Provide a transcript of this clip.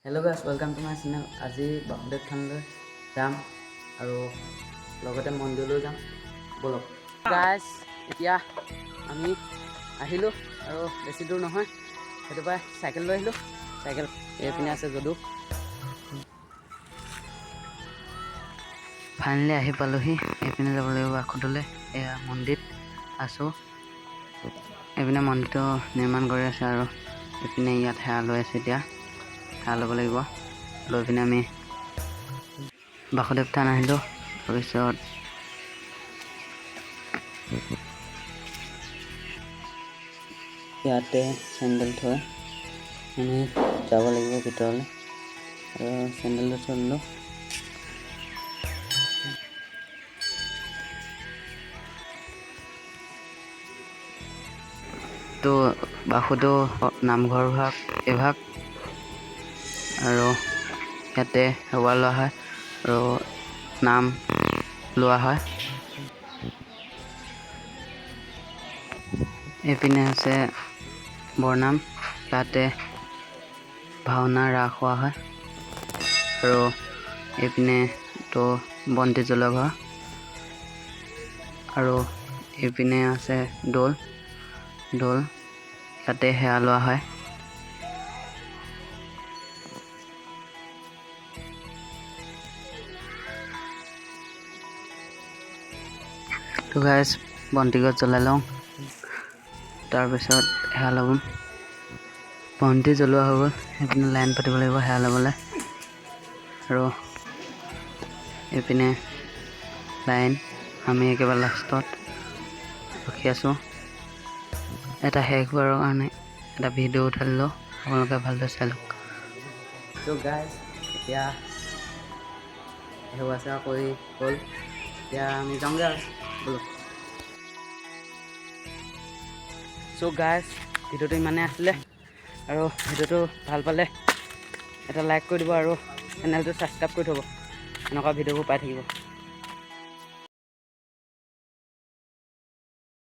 Hello guys, welcome to my channel. আজি বাসুদেৱ থানলৈ যাম আৰু লগতে মন্দিৰলৈ যাম। বলক গাইস, এতিয়া আমি আহিলোঁ আৰু বেছি দূৰ নহয়, সেইটো পাই চাইকেল লৈ আহিলোঁ। চাইকেল এইপিনে আছে যদু। ফাইনেলি আহি পালোহি। এইপিনে যাব লাগিব আখুদলৈ। এয়া মন্দিৰত আছোঁ। এইপিনে মন্দিৰটো নিৰ্মাণ কৰি আছে আৰু এইপিনে ইয়াত সেৱা লৈ আছে। এতিয়া সেৱা ল'ব লাগিব। লৈ পিনে আমি বাসুদেৱ থান আহিলোঁ। তাৰপিছত ইয়াতে চেণ্ডেল থৈ আমি যাব লাগিব ভিতৰলৈ আৰু চেণ্ডেলটো থৈ ল'লোঁ। তো বাসুদেৱ নামঘৰ ভাগ এভাগ আৰু ইয়াতে সেৱা লোৱা হয় আৰু নাম লোৱা হয়। এইপিনে আছে বৰনাম, ইয়াতে ভাওনা ৰাস হোৱা হয় আৰু এইপিনে তো বন্তি জ্বলোৱা ঘৰ আৰু এইপিনে আছে দৌল ইয়াতে সেৱা লোৱা হয়। তো গাইজ, বন্তি গছ জ্বলাই লওঁ, তাৰপিছত সেৱা ল'ম। বন্তি জ্বলোৱা হৈ গ'ল। এইপিনে লাইন পাতিব লাগিব সেৱা ল'বলৈ আৰু এইপিনে লাইন, আমি একেবাৰে লাষ্টত ৰখি আছোঁ। এটা শেষ হোৱাৰ কাৰণে এটা ভিডিঅ' উঠাই দিলোঁ, আপোনালোকে ভালদৰে চাই লওক। তো গাইজ, এতিয়া সেৱা চেৱা কৰি হ'ল, এতিয়া আমি যাওঁগৈ আৰু বলক। চ' গাইজ, ভিডিঅ'টো ইমানেই আছিলে আৰু ভিডিঅ'টো ভাল পালে এটা লাইক কৰি দিব আৰু চেনেলটো ছাবস্ক্ৰাইব কৰি থ'ব। এনেকুৱা ভিডিঅ'বোৰ পাই থাকিব।